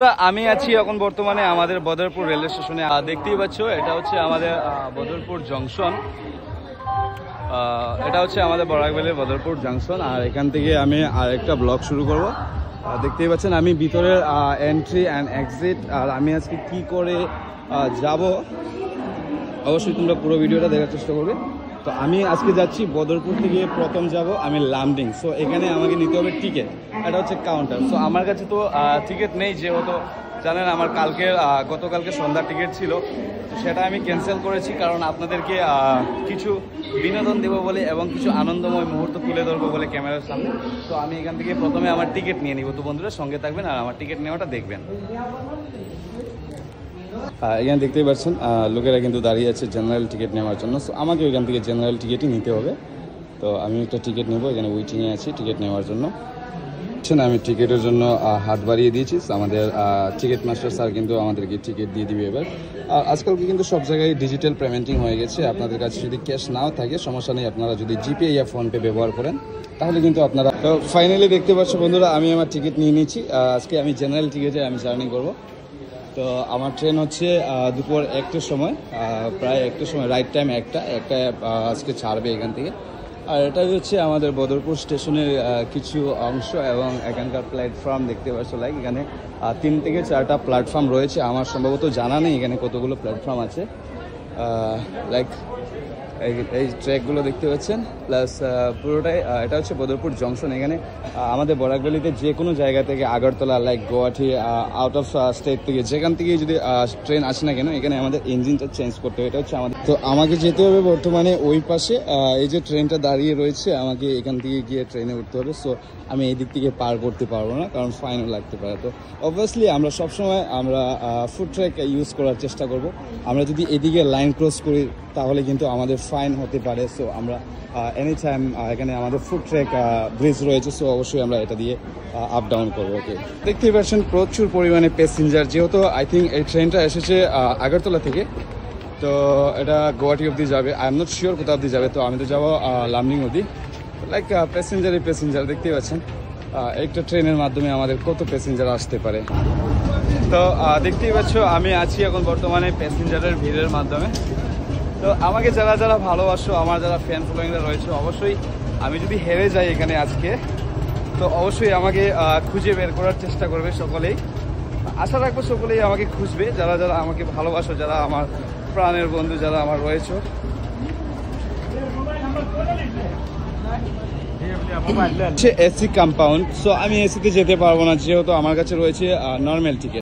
আমি আছি এখন বর্তমানে আমাদের বদরপুর রেলওয়ে স্টেশনে। দেখতেই পাচ্ছ এটা হচ্ছে আমাদের বদরপুর জংশন। এটা হচ্ছে আমাদের বরাকভ্যালির বদরপুর জংশন। আর এখান থেকে আমি আরেকটা ব্লগ শুরু করব। দেখতেই পাচ্ছেন আমি ভিতরের এন্ট্রি অ্যান্ড এক্সিট, আর আমি আজকে কি করে যাব অবশ্যই তোমরা পুরো ভিডিওটা দেখার চেষ্টা করবে। তো আমি আজকে যাচ্ছি বদরপুর থেকে, প্রথম যাব আমি লামডিং। সো এখানে আমাকে নিতে হবে টিকিট, এটা হচ্ছে কাউন্টার। সো আমার কাছে তো টিকিট নেই, যেহেতু জানেন আমার গতকালকে সন্ধ্যার টিকিট ছিল, সেটা আমি ক্যান্সেল করেছি, কারণ আপনাদেরকে কিছু বিনোদন দেবো বলে এবং কিছু আনন্দময় মুহূর্ত তুলে ধরবো বলে ক্যামেরার সামনে। তো আমি এখান থেকে প্রথমে আমার টিকিট নিয়ে নিব। তো বন্ধুরা সঙ্গে থাকবেন আর আমার টিকিট নেওয়াটা দেখবেন। এখানে দেখতেই পাচ্ছেন লোকেরা কিন্তু দাঁড়িয়ে আছে জেনারেল টিকিট নেওয়ার জন্য। সো আমাকে ওইখান থেকে জেনারেল টিকিটই নিতে হবে। তো আমি একটা টিকিট নেব, এখানে ওয়েটিংয়ে আছি টিকিট নেওয়ার জন্য। আমি টিকিটের জন্য হাত বাড়িয়ে দিয়েছি। আমাদের টিকিট মাস্টার স্যার কিন্তু আমাদেরকে টিকিট দিয়ে দিবে এবার। আর আজকালকে কিন্তু সব জায়গায় ডিজিটাল পেমেন্টিং হয়ে গেছে। আপনাদের কাছে যদি ক্যাশ নাও থাকে সমস্যা নেই, আপনারা যদি জিপে ইয়া ফোনপে ব্যবহার করেন তাহলে কিন্তু আপনারা। তো ফাইনালি দেখতে পাচ্ছ বন্ধুরা, আমি আমার টিকিট নিয়ে নিয়েছি। আজকে আমি জেনারেল টিকিটে আমি জার্নি করব। তো আমার ট্রেন হচ্ছে দুপুর 1টার সময়, প্রায় 1টার সময়, রাইট টাইম একটা আজকে ছাড়বে এখান থেকে। আর এটাই হচ্ছে আমাদের বদরপুর স্টেশনের কিছু অংশ এবং এখানকার প্ল্যাটফর্ম দেখতে পাচ্ছ। লাইক এখানে 3 থেকে 4টা প্ল্যাটফর্ম রয়েছে। আমার সম্ভবত জানা নেই এখানে কতগুলো প্ল্যাটফর্ম আছে। লাইক এই ট্র্যাকগুলো দেখতে পাচ্ছেন, প্লাস পুরোটাই এটা হচ্ছে বদরপুর জংশন। এখানে আমাদের বরাকভ্যালিতে যে কোনো জায়গা থেকে, Agartala, like Guwahati, out of state থেকে, যেখান থেকে যদি ট্রেন আসে না কেন, এখানে আমাদের ইঞ্জিনটা চেঞ্জ করতে হবে। এটা হচ্ছে আমাদের। তো আমাকে যেতে হবে বর্তমানে ওই পাশে, এই যে ট্রেনটা দাঁড়িয়ে রয়েছে, আমাকে এখান থেকে গিয়ে ট্রেনে উঠতে হবে। সো আমি এই দিক থেকে পার করতে পারবো না, কারণ ফাইনও লাগতে পারে। তো অবভিয়াসলি আমরা সবসময় ফুড ট্র্যাক ইউজ করার চেষ্টা করব। আমরা যদি এদিকে লাইন ক্রস করি তাহলে কিন্তু আমাদের ফাইন হতে পারে। সো আমরা এনি টাইম এখানে আমাদের ফুড ট্র্যাক ব্রিজ রয়েছে, সো অবশ্যই আমরা এটা দিয়ে আপ ডাউন করবো। ওকে, দেখতেই পাচ্ছেন প্রচুর পরিমাণে প্যাসেঞ্জার। যেহেতু আই থিঙ্ক এই ট্রেনটা এসেছে আগরতলা থেকে, তো এটা গুয়াহাটি অবধি যাবে। আই এম নট শিওর কোথাও অবধি যাবে। তো আমি তো যাবো লামডিং অবধি। লাইক প্যাসেঞ্জার দেখতেই পাচ্ছেন একটা ট্রেনের মাধ্যমে আমাদের কত প্যাসেঞ্জার আসতে পারে। তো দেখতেই পাচ্ছ আমি আছি এখন বর্তমানে প্যাসেঞ্জারের ভিড়ের মাধ্যমে। তো আমাকে যারা ভালোবাসো, আমার যারা ফ্যান ফলোয়িংরা রয়েছে, অবশ্যই আমি যদি হেরে যাই এখানে আজকে, তো অবশ্যই আমাকে খুঁজে বের করার চেষ্টা করবে সকলেই। আশা রাখবো সকলেই আমাকে খুঁজবে, যারা আমাকে ভালোবাসো, যারা আমার প্রাণের বন্ধু, যারা আমার রয়েছে। AC compound. সো আমি এসিতে যেতে পারবো না, যেহেতু আমার কাছে রয়েছে নর্মাল টিকিট।